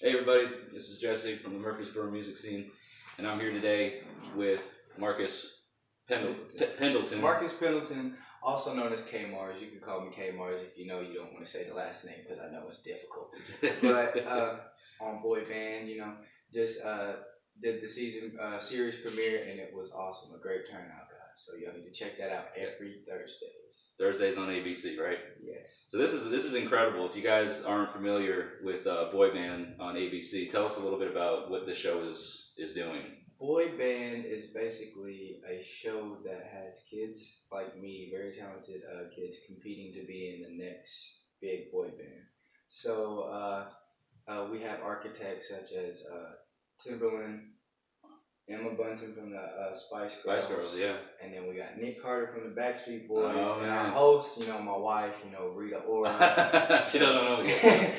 Hey everybody, this is Jesse from the Murfreesboro Music Scene, and I'm here today with Marcus Pendleton. Marcus Pendleton, also known as K-Marzzz. You can call me K-Marzzz if you know you don't want to say the last name because I know it's difficult. But on Boy Band, just did the season series premiere and it was awesome. A great turnout, guys. So y'all need to check that out every Thursdays. Thursdays on ABC, right? Yes. So this is incredible. If you guys aren't familiar with Boy Band on ABC, tell us a little bit about what the show is doing. Boy Band is basically a show that has kids like me, very talented kids, competing to be in the next big boy band. So we have architects such as Timberland, Emma Bunton from the Spice Girls. Spice Girls, yeah. And then we got Nick Carter from the Backstreet Boys. Oh, and our host, my wife, Rita Ora. She doesn't know yet.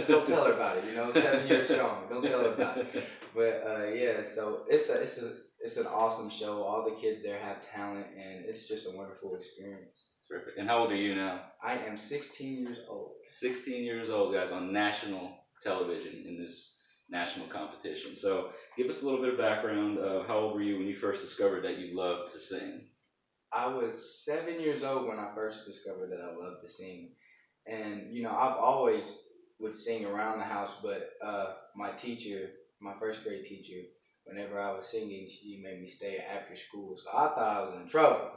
Don't tell her about it. 7 years strong. Don't tell her about it. But yeah, so it's an awesome show. All the kids there have talent, and it's just a wonderful experience. Terrific. And how old are you now? I am 16 years old. 16 years old, guys, on national television in this national competition. So give us a little bit of background. How old were you when you first discovered that you loved to sing? I was 7 years old when I first discovered that I loved to sing. And, I've always would sing around the house, but my teacher, my first grade teacher, whenever I was singing, she made me stay after school. So I thought I was in trouble.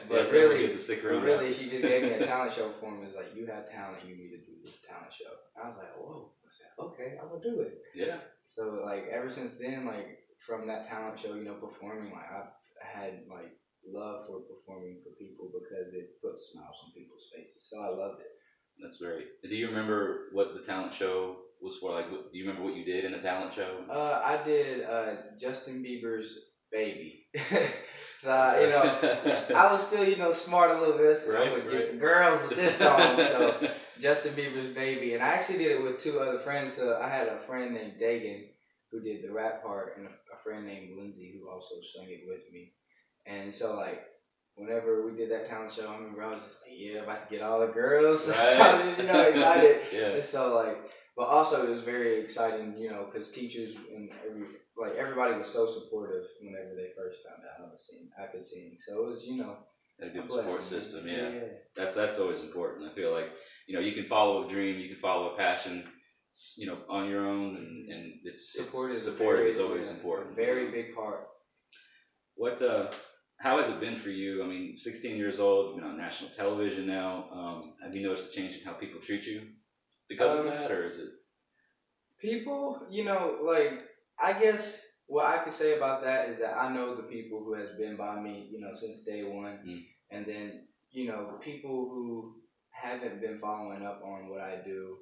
But really, she just gave me a talent show for me. It's like, you have talent, you need to do this talent show. I was like, whoa. I said, okay, I'm going to do it. Yeah. So, ever since then, from that talent show, performing, I've had, love for performing for people because it puts smiles on people's faces. So I loved it. That's great. Do you remember what the talent show was for? Do you remember what you did in the talent show? I did Justin Bieber's Baby. So, I was still, smart a little bit, so I would get the girls with this song. So, Justin Bieber's Baby. And I actually did it with two other friends. So, I had a friend named Dagan who did the rap part, and a friend named Lindsay who also sang it with me. And so, whenever we did that talent show, I remember I was just like, yeah, about to get all the girls. Right. I was just, excited. Yeah. And so, but also it was very exciting, because teachers and everybody was so supportive whenever they first found out I could sing. So it was, a good support system. Yeah. That's always important. I feel like, you can follow a dream, you can follow a passion, on your own, and support is always important. A very big part. How has it been for you? I mean, 16 years old, you've been on national television now. Have you noticed a change in how people treat you because of that, or is it? People, I guess what I could say about that is that I know the people who has been by me, since day one. And then, people who haven't been following up on what I do,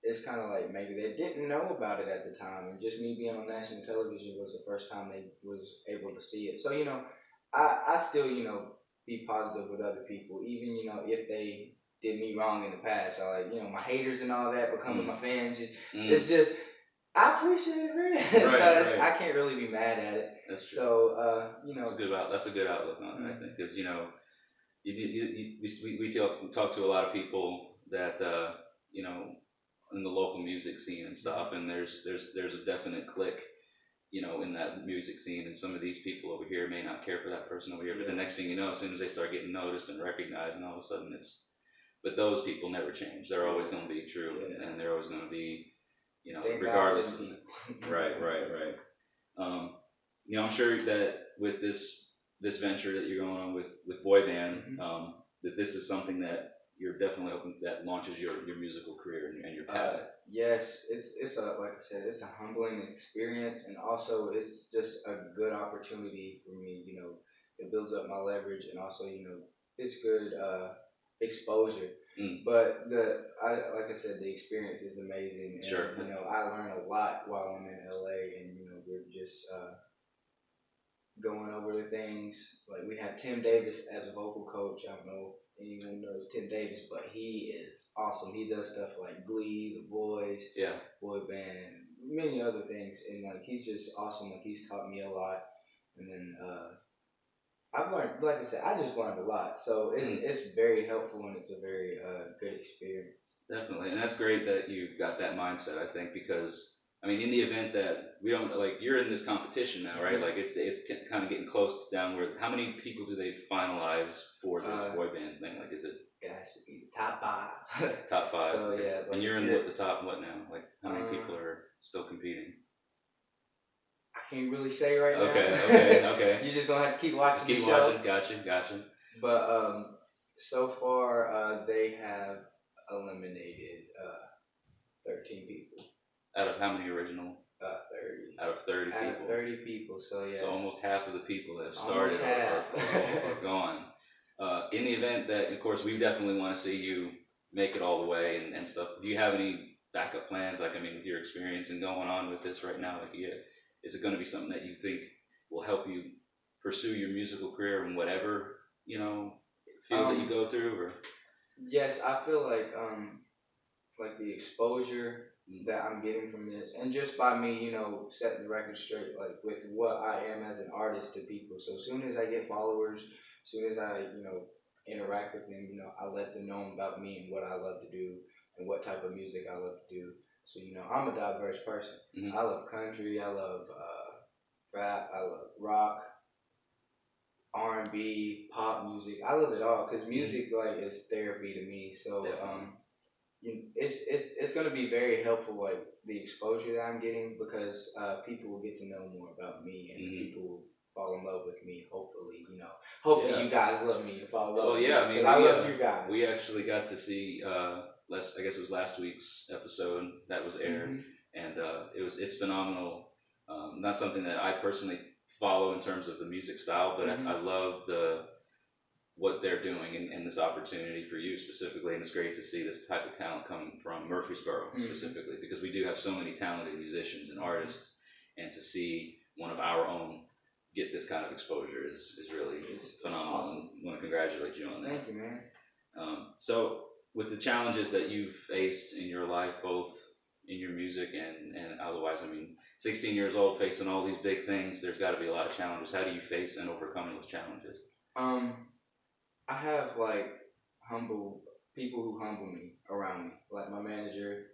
it's kind of like maybe they didn't know about it at the time, and just me being on national television was the first time they was able to see it. So, I still, be positive with other people, even, if they did me wrong in the past. So, my haters and all that becoming my fans, it's just, I appreciate it, man. Right. I can't really be mad at it. That's true. So, that's a good outlook on it, I think, because, we talk to a lot of people that, in the local music scene and stuff, and there's a definite click, in that music scene, and some of these people over here may not care for that person over here, but the next thing you know, as soon as they start getting noticed and recognized, and all of a sudden but those people never change. They're always going to be true, and they're always going to be, regardless of right. I'm sure that with this venture that you're going on with Boy Band, that this is something that you're definitely hoping that launches your musical career and your path. Yes, it's like I said, it's a humbling experience, and also it's just a good opportunity for me. It builds up my leverage, and also it's good exposure. But like I said, the experience is amazing. And, sure. I learn a lot while I'm in LA, and we're just going over the things. Like we have Tim Davis as a vocal coach. I don't know if anyone knows Tim Davis, but he is awesome. He does stuff like Glee, The Boys, Boy Band, many other things, and he's just awesome. He's taught me a lot, and then I've learned, like I said, I just learned a lot. So it's very helpful, and it's a very good experience. Definitely, and that's great that you've got that mindset. I think because I mean, in the event that we don't like, you're in this competition now, right? Like it's kind of getting close to downward. How many people do they finalize for this boy band thing? Like, is it? It has to be top five. Top five. So Okay. yeah, like, and you're in what the top what now? Like how many people uh, are still competing? I can't really say right now. Okay. You're just gonna have to keep watching. Just keep the show. watching. Gotcha. But so far they have eliminated 13 people. Out of how many original? 30. Out of 30 Out people. Of 30 people. So yeah. So almost half of the people that have started are gone. In the event that, of course, we definitely want to see you make it all the way and stuff. Do you have any backup plans? Like, I mean, with your experience and going on with this right now, like, yeah, is it going to be something that you think will help you pursue your musical career in whatever field that you go through? Or yes, I feel like the exposure that I'm getting from this, and just by me, setting the record straight, like with what I am as an artist to people. So as soon as I get followers, as soon as I, interact with them, I let them know about me and what I love to do and what type of music I love to do. So I'm a diverse person. I love country, I love rap, I love rock, R&B, pop music. I love it all because music like is therapy to me. So it's going to be very helpful, like the exposure that I'm getting, because people will get to know more about me, and people will fall in love with me. Hopefully, hopefully you guys love me and fall in love. Well, with yeah, me, I mean, I love you guys. We actually got to see I guess it was last week's episode that was aired, and it's phenomenal. Not something that I personally follow in terms of the music style, but I love what they're doing and this opportunity for you specifically, and it's great to see this type of talent come from Murfreesboro specifically, because we do have so many talented musicians and artists, and to see one of our own get this kind of exposure is really phenomenal. Awesome. I want to congratulate you on that. Thank you, man. So with the challenges that you've faced in your life, both in your music and otherwise, I mean, 16 years old, facing all these big things, there's got to be a lot of challenges. How do you face and overcome those challenges? I have like humble people who humble me around me, like my manager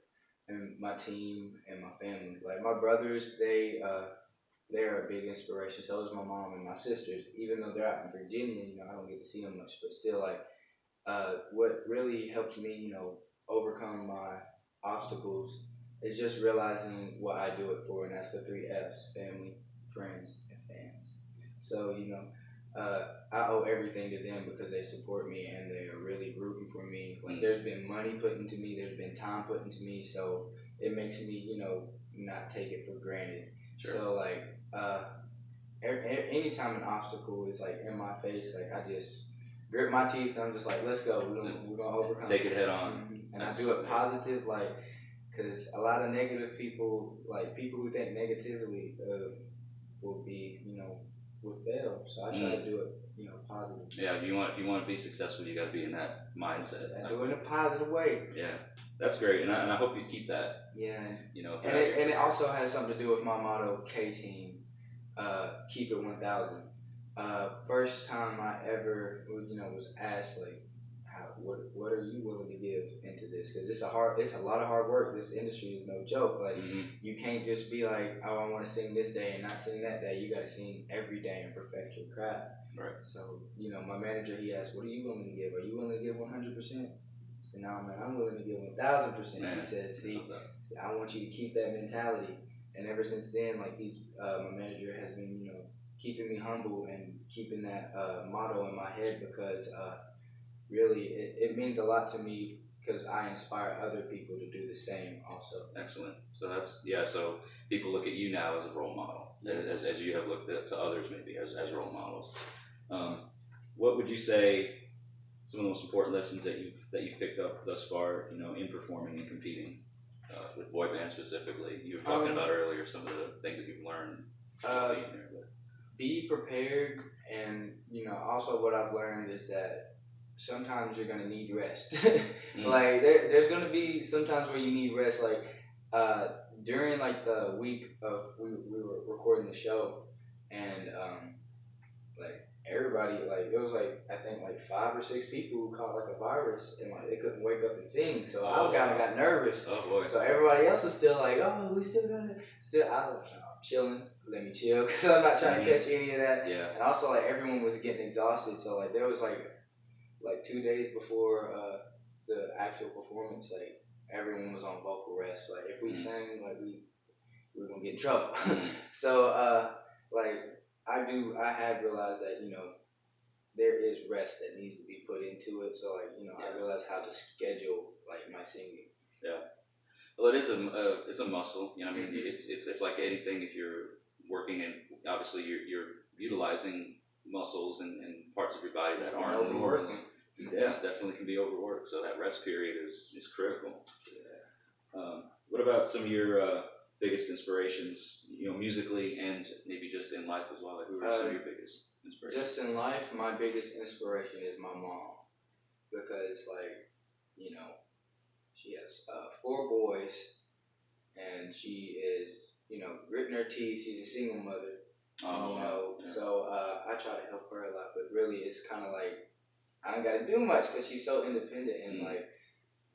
and my team and my family. Like my brothers, they're a big inspiration. So is my mom and my sisters. Even though they're out in Virginia, I don't get to see them much, but still, like, what really helps me, overcome my obstacles is just realizing what I do it for, and that's the 3 F's: family, friends, and fans. So, I owe everything to them because they support me and they are really rooting for me. Like, there's been money put into me, there's been time put into me, so it makes me, not take it for granted. Sure. So, like, anytime an obstacle is like in my face, like I just grit my teeth and I'm just like, let's go. We're gonna overcome. Take it head on. And I do it positive, like, because a lot of negative people, like people who think negatively, will be, will fail. So I try to do it, positive. Yeah, if you want to be successful, you got to be in that mindset. I do it in a positive way. Yeah, that's great, and I hope you keep that. Yeah, and it also has something to do with my motto, K-Team. Keep it 1,000. First time I ever, was asked, like, what are you willing to give into this? Because it's a lot of hard work. This industry is no joke. Like, you can't just be like, oh, I want to sing this day and not sing that day. You got to sing every day and perfect your craft. Right. So, my manager, he asked, what are you willing to give? Are you willing to give 100%? I said, no, man, I'm willing to give 1,000%. He said, see, I want you to keep that mentality. And ever since then, like, my manager has been, keeping me humble and keeping that motto in my head, because really it means a lot to me, because I inspire other people to do the same also. Excellent. So so people look at you now as a role model, yes, as you have looked to others maybe as role models. What would you say some of the most important lessons that you've picked up thus far, in performing and competing? With boy band specifically, you were talking about earlier some of the things that you've learned. Be prepared, and also what I've learned is that sometimes you're gonna need rest. Like there's gonna be sometimes where you need rest. Like during like the week of we were recording the show, and like everybody, like, it was like, I think like 5 or 6 people who caught like a virus, and like they couldn't wake up and sing. So I kind of got nervous. Oh boy. So everybody else is still like, oh, we still gotta, still, I'm chilling. Let me chill, because I'm not trying to catch any of that. Yeah. And also, like, everyone was getting exhausted. So like there was like 2 days before the actual performance, like everyone was on vocal rest. Like if we sang, like we were gonna get in trouble. So like I have realized that, you know, there is rest that needs to be put into it. So like, you know, I realized how to schedule like my singing. Yeah. Well, it is it's a muscle. You know, I mean, it's like anything. If you're working, and obviously you're utilizing muscles and parts of your body that aren't overworking. Yeah, definitely can be overworked. So that rest period is critical. Yeah. What about some of your biggest inspirations? You know, musically and maybe just in life as well. Like, who are some of your biggest inspirations? Just in life, my biggest inspiration is my mom, because like, you know, she has 4 boys, and she is, you know, gritting her teeth. She's a single mother. Oh, you know, so I try to help her a lot, but really it's kind of like I don't got to do much because she's so independent, and like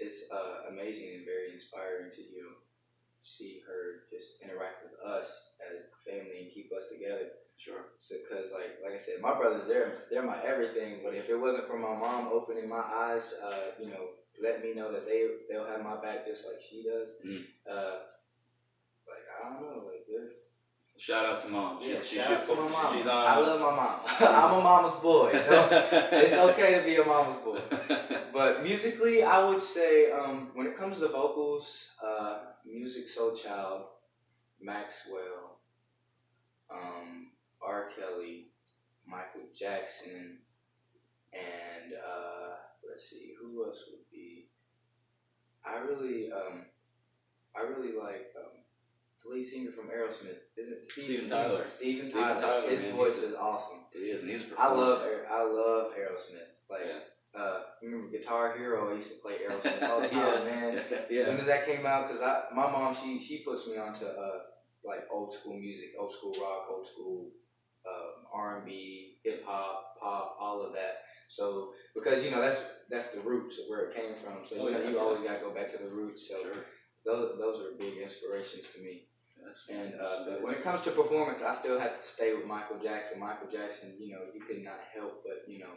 it's amazing and very inspiring to, you know, see her just interact with us as a family and keep us together. Sure. So, cause like I said, my brothers, they're my everything. But if it wasn't for my mom opening my eyes, you know, let me know that they'll have my back just like she does. Like I don't know, like they're. Shout out to mom. Shout out to my mom. She's I love my mom. I'm a mama's boy. It's okay to be a mama's boy. But musically, I would say when it comes to vocals, Music Soul Child, Maxwell, R. Kelly, Michael Jackson, and let's see, who else would be? I really like the lead singer from Aerosmith. Isn't it Steven Tyler? Steven Tyler. His voice is awesome. It is, and he's a performer. I love Aerosmith. Like, remember Guitar Hero? I used to play Aerosmith all the time, man. As soon as that came out, because my mom, she puts me onto like old school music, old school rock, old school R&B, hip hop, pop, all of that. So because, you know, that's the roots of where it came from. So you know, you always gotta go back to the roots. So those are big inspirations to me. And but when it comes to performance, I still have to stay with Michael Jackson. Michael Jackson, you know, you could not help but, you know,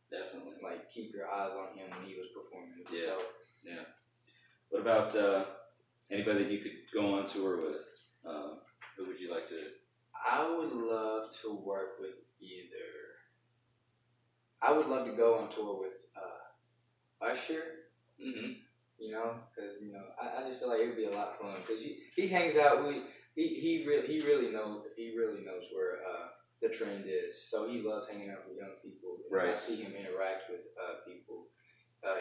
definitely like keep your eyes on him when he was performing. Yeah. What about anybody that you could go on tour with? Who would you like to? I would love to work with I would love to go on tour with Usher. You know, because, you know, I just feel like it would be a lot of fun because he hangs out. He really knows where the trend is. So he loves hanging out with young people. Right. I see him interact with people,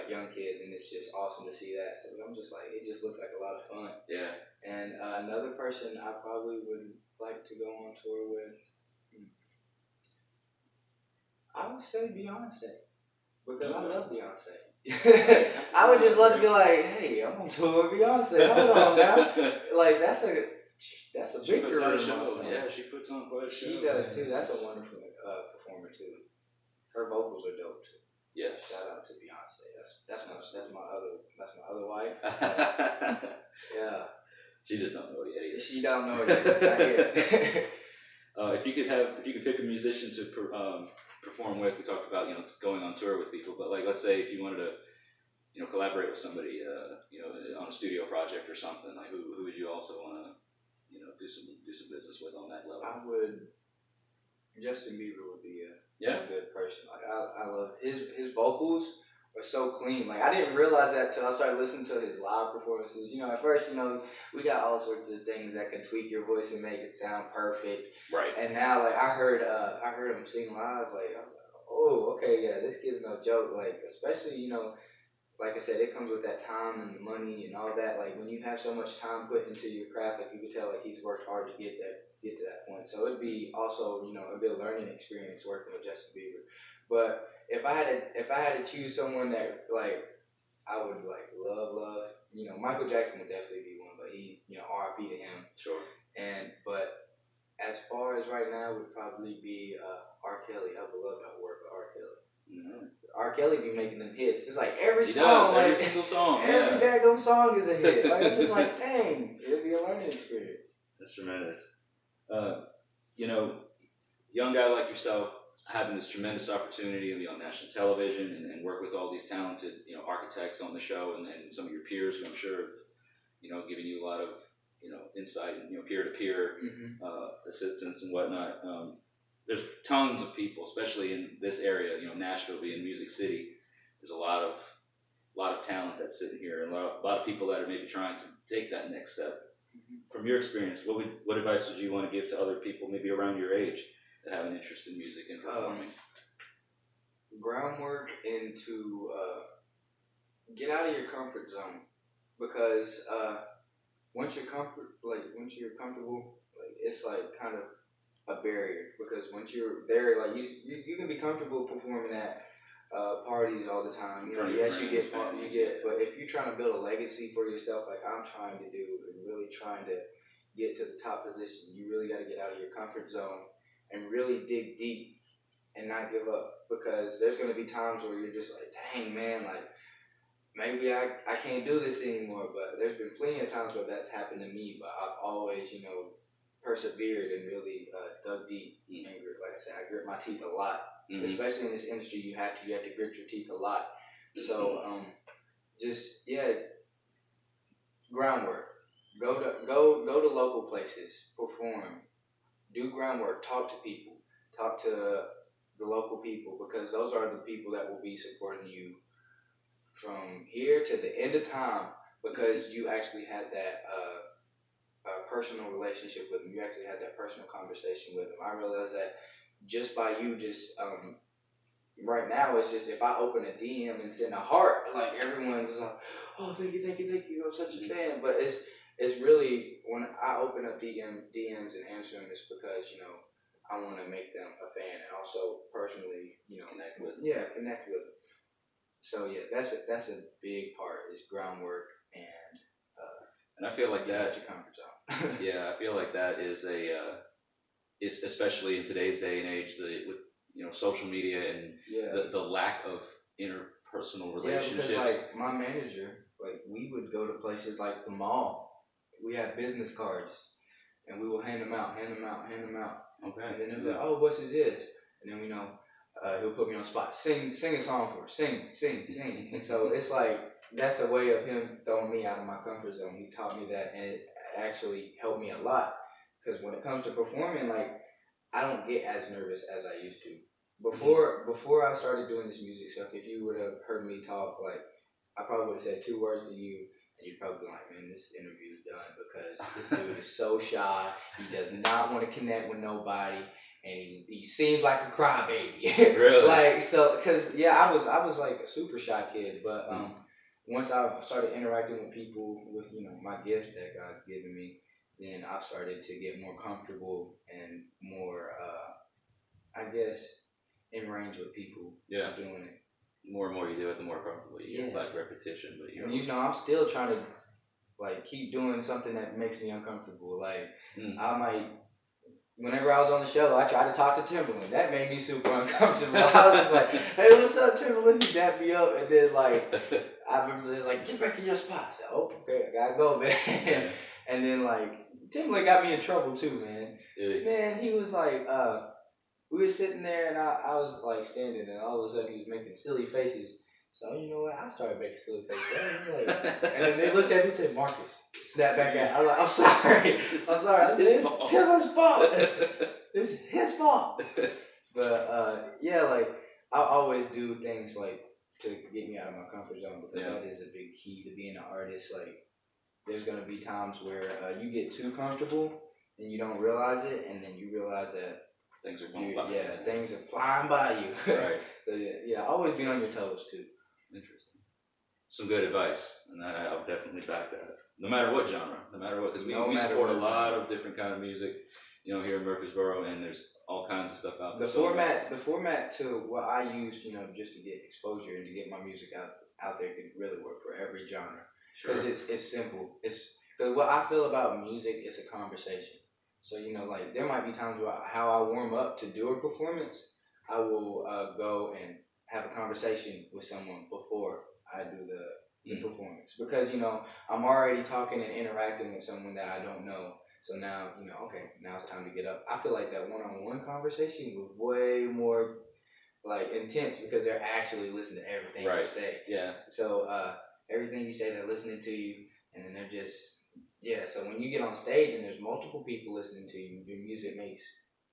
young kids, and it's just awesome to see that. So I'm just like, it just looks like a lot of fun. Yeah. And another person I probably would like to go on tour with, I would say Beyonce, because I love Beyonce. I would just love to be like, hey, I'm on tour with Beyonce. Hold on now. Like that's a big career. Yeah, she puts on quite a show. She does too. That's a wonderful performer too. Her vocals are dope too. Yes. Shout out to Beyonce. That's my other wife. Yeah. She just don't know it yet either. She don't know it yet. If you could pick a musician to perform with, we talked about, you know, going on tour with people, but like, let's say if you wanted to, you know, collaborate with somebody, you know, on a studio project or something, like who would you also want to, you know, do some business with on that level? I would. Justin Bieber would be a good person. Like I love his vocals are so clean. Like I didn't realize that till I started listening to his live performances. You know, at first, you know, we got all sorts of things that can tweak your voice and make it sound perfect. Right. And now, like I heard him sing live. Like I was like, oh, okay, yeah, this kid's no joke. Like especially, you know, like I said, it comes with that time and the money and all that. Like when you have so much time put into your craft, like you can tell, like he's worked hard to get to that point. So it'd be also, you know, a good learning experience working with Justin Bieber. But if I had to choose someone that like I would like love, you know, Michael Jackson would definitely be one, but he, you know, R.I.P. to him. Sure. But as far as right now would probably be R. Kelly. I would love that work with R. Kelly. Mm-hmm. R. Kelly be making them hits. It's like every He song, does, every like single song, every yeah. daggone song is a hit. Like it's just like, dang, it'd be a learning experience. That's tremendous. You know, young guy like yourself having this tremendous opportunity to be on national television and work with all these talented, you know, architects on the show and some of your peers who I'm sure have, you know, giving you a lot of, you know, insight and, you know, peer-to-peer assistance and whatnot. There's tons of people, especially in this area, you know, Nashville being Music City. There's a lot of talent that's sitting here, and a lot of people that are maybe trying to take that next step. From your experience, what advice would you want to give to other people, maybe around your age, that have an interest in music and performing? Groundwork into get out of your comfort zone, because once you're comfortable, like it's like kind of a barrier, because once you're there, like you can be comfortable performing at parties all the time. You know, yes, you get, but if you're trying to build a legacy for yourself, like I'm trying to do, and really trying to get to the top position, you really got to get out of your comfort zone and really dig deep and not give up, because there's gonna be times where you're just like, dang man, like maybe I can't do this anymore. But there's been plenty of times where that's happened to me, but I've always, you know, persevered and really dug deep. And like I said, I grit my teeth a lot. Especially in this industry, you have to grit your teeth a lot. So just groundwork. Go to local places, perform, do groundwork, talk to people, talk to the local people, because those are the people that will be supporting you from here to the end of time, because you actually had that personal relationship with them. You actually had that personal conversation with them. I realized that just by you just right now, it's just if I open a DM and send a heart, like everyone's like, oh, thank you, I'm such a fan. But it's really, when I open up DMs and answer them, it's because, you know, I want to make them a fan, and also personally, you know, connect with them. So yeah, that's a big part, is groundwork, and I feel like that, your comfort zone. yeah, I feel like that is it's especially in today's day and age, with, you know, social media and the lack of interpersonal relationships. Yeah, because like my manager, like we would go to places like the mall. We have business cards, and we will hand them out. Okay. And then they'll be like, oh, what's this? And then, you know, he'll put me on the spot. Sing a song for us. Sing. And so it's like, that's a way of him throwing me out of my comfort zone. He taught me that, and it actually helped me a lot. Because when it comes to performing, like, I don't get as nervous as I used to. Before I started doing this music stuff, if you would have heard me talk, like, I probably would have said 2 words to you, and you'd probably be like, man, this interview's done, because this dude is so shy. He does not want to connect with nobody, and he seems like a crybaby. Really? Like, so, because I was like a super shy kid, but once I started interacting with people with, you know, my gift that God's given me, then I've started to get more comfortable and more, I guess, in range with people. Yeah. Doing it. More and more you do it, the more comfortable you get. It's like repetition, but you know, I'm still trying to like keep doing something that makes me uncomfortable. Like I might, whenever I was on the show, I tried to talk to Timberland. That made me super uncomfortable. I was just like, hey, what's up, Timberland? He dapped me up, and then like I remember they was like, get back in your spot. I said, oh, okay, I gotta go, man. Yeah. And then like Timberland got me in trouble too, man. Yeah. Man, he was like, we were sitting there, and I was like standing, and all of a sudden he was making silly faces. So you know what? I started making silly faces. Like, and then they looked at me and said, Marcus, snap back at. I was like, I'm sorry. I said, it's Timberland's fault. It's his fault. But yeah, like I always do things like to get me out of my comfort zone, because that is a big key to being an artist. Like there's gonna be times where you get too comfortable and you don't realize it, and then you realize that things are going by. Yeah, things are flying by you. Right. So yeah, always be on your toes too. Interesting. Some good advice, and I'll definitely back that. No matter what genre, because we support a lot of different kind of music, you know, here in Murfreesboro, and there's all kinds of stuff out there. The format to what I used, you know, just to get exposure and to get my music out there could really work for every genre. Because it's simple. Because what I feel about music is a conversation. So like there might be times where how I warm up to do a performance, I will go and have a conversation with someone before I do the performance, because I'm already talking and interacting with someone that I don't know. So now okay, now it's time to get up. I feel like that one-on-one conversation was way more like intense because they're actually listening to everything you say. Yeah. So everything you say, they're listening to you, and then they're just So when you get on stage and there's multiple people listening to you, your music makes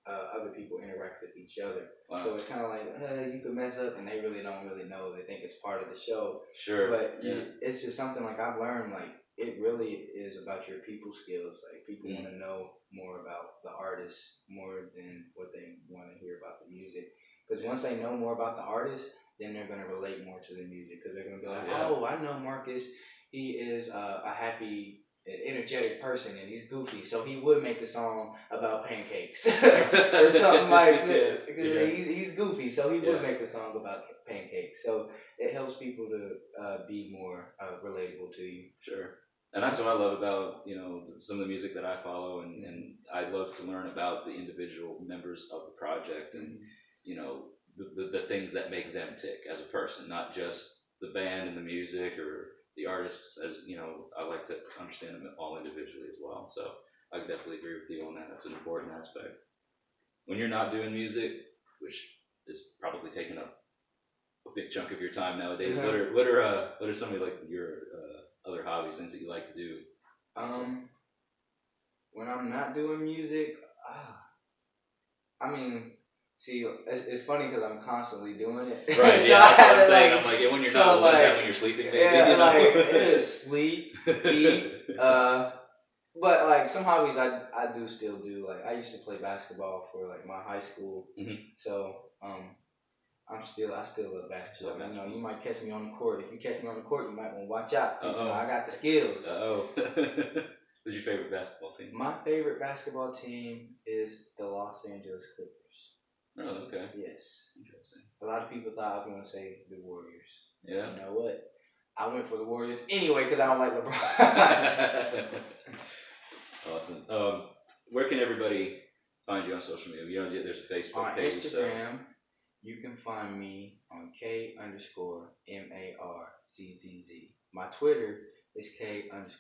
other people interact with each other. Wow. So it's kind of like you could mess up, and they really don't really know. They think it's part of the show. Sure. But it's just something like I've learned. Like it really is about your people skills. Like people want to know more about the artist more than what they want to hear about the music. Because once they know more about the artist, then they're going to relate more to the music. Because they're going to be like, oh, I know Marcus. He is a happy, energetic person, and he's goofy. So he would make a song about pancakes or something like that. Because he's goofy, so he would make a song about pancakes. So it helps people to be more relatable to you. Sure. And that's what I love about, some of the music that I follow, and I love to learn about the individual members of the project and, the things that make them tick as a person, not just the band and the music or the artists. As I like to understand them all individually as well. So I definitely agree with you on that. That's an important aspect. When you're not doing music, which is probably taking up a big chunk of your time nowadays, what are some of your other hobbies, things that you like to do? When I'm not doing music, see, it's funny because I'm constantly doing it. Right, so that's what I'm saying. I'm like, when you're not, what is that when you're sleeping, maybe? Yeah, sleep, eat. But like some hobbies I do still do. Like I used to play basketball for like my high school. So I still love basketball. You might catch me on the court. If you catch me on the court, you might want to watch out because I got the skills. Who's your favorite basketball team? My favorite basketball team is the Los Angeles Clippers. Oh, okay. Yes. Interesting. A lot of people thought I was going to say the Warriors. Yeah. You know what? I went for the Warriors anyway because I don't like LeBron. Awesome. Where can everybody find you on social media? There's a Facebook page. On Instagram, you can find me on K_MARCZZ. My Twitter is K_MARCZZ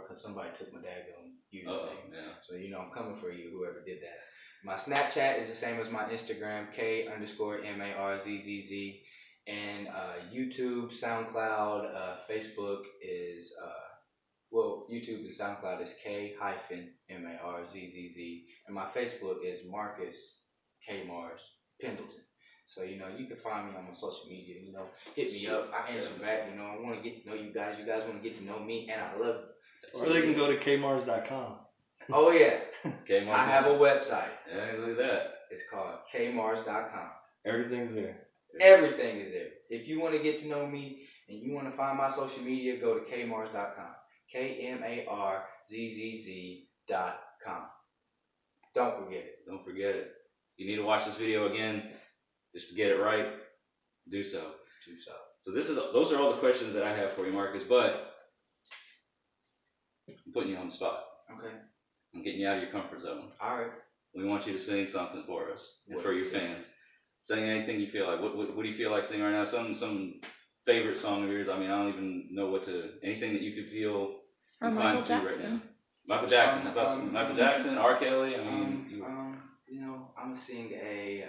because somebody took my daggone username. So I'm coming for you, whoever did that. My Snapchat is the same as my Instagram, K_MARCZZ. And YouTube, SoundCloud, Facebook is YouTube and SoundCloud is K_MARCZZ, and my Facebook is Marcus K-Marzzz Pendleton. So you can find me on my social media. Hit me up. I answer back. I want to get to know you guys. You guys want to get to know me, and I love you. Or they can go to K-Marzzz.com. Oh yeah, K-Marzzz. I have a website. Yeah, look at that. It's called K-Marzzz.com. Everything's there. Everything is there. If you want to get to know me and you want to find my social media, go to K-Marzzz.com. KMARZZZ.com. Don't forget it. Don't forget it. You need to watch this video again just to get it right. Do so. So those are all the questions that I have for you, Marcus. But I'm putting you on the spot. Okay. I'm getting you out of your comfort zone. All right. We want you to sing something for us and for your fans. Sing anything you feel like. What do you feel like singing right now? Some favorite song of yours. I don't even know anything that you could feel. Or Michael Jackson. Michael Jackson. Michael Jackson, R. Kelly. I'm gonna sing a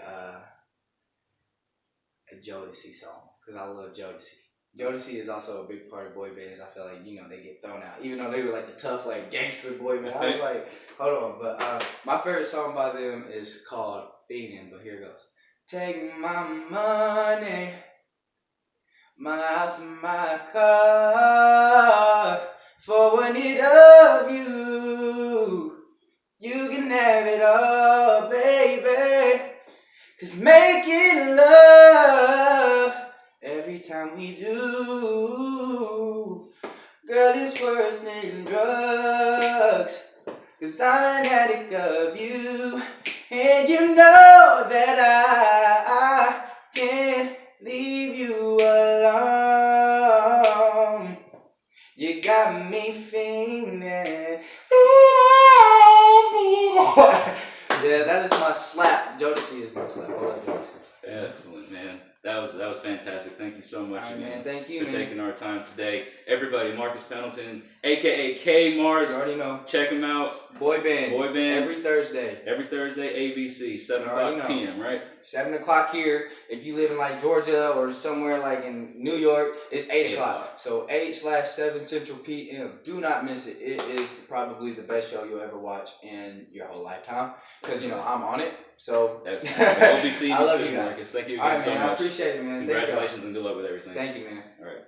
Jodeci song because I love Jodeci. Jodeci is also a big part of boy bands. I feel like they get thrown out, even though they were like the tough gangster boy band. I was like, hold on, but my favorite song by them is called "Feeling." But here it goes. Take my money, my house, and my car. For one hit of you, you can have it all, baby. 'Cause making love every time we do, girl, it's worse than drugs. 'Cause I'm an addict of you, and you know that I can't leave you alone. You got me feeling. Yeah, that is my slap. Jodeci is my slap. I love Jodeci. Excellent, man. That was fantastic. Thank you so much, All right, again, man. Thank you, for man. taking our time today. Everybody, Marcus Pendleton, aka K-Marzzz. You already know. Check him out. Boy band. Every Thursday. ABC, 7 o'clock p.m., right? 7 o'clock here. If you live in like Georgia or somewhere like in New York, it's 8 o'clock. So 8/7 Central p.m. Do not miss it. It is probably the best show you'll ever watch in your whole lifetime. Because, I'm on it. So, We'll be seeing I you love soon, you guys. Marcus. Thank you All again right, so man, much. I appreciate it, man. Congratulations and good luck with everything. Thank you, man. All right.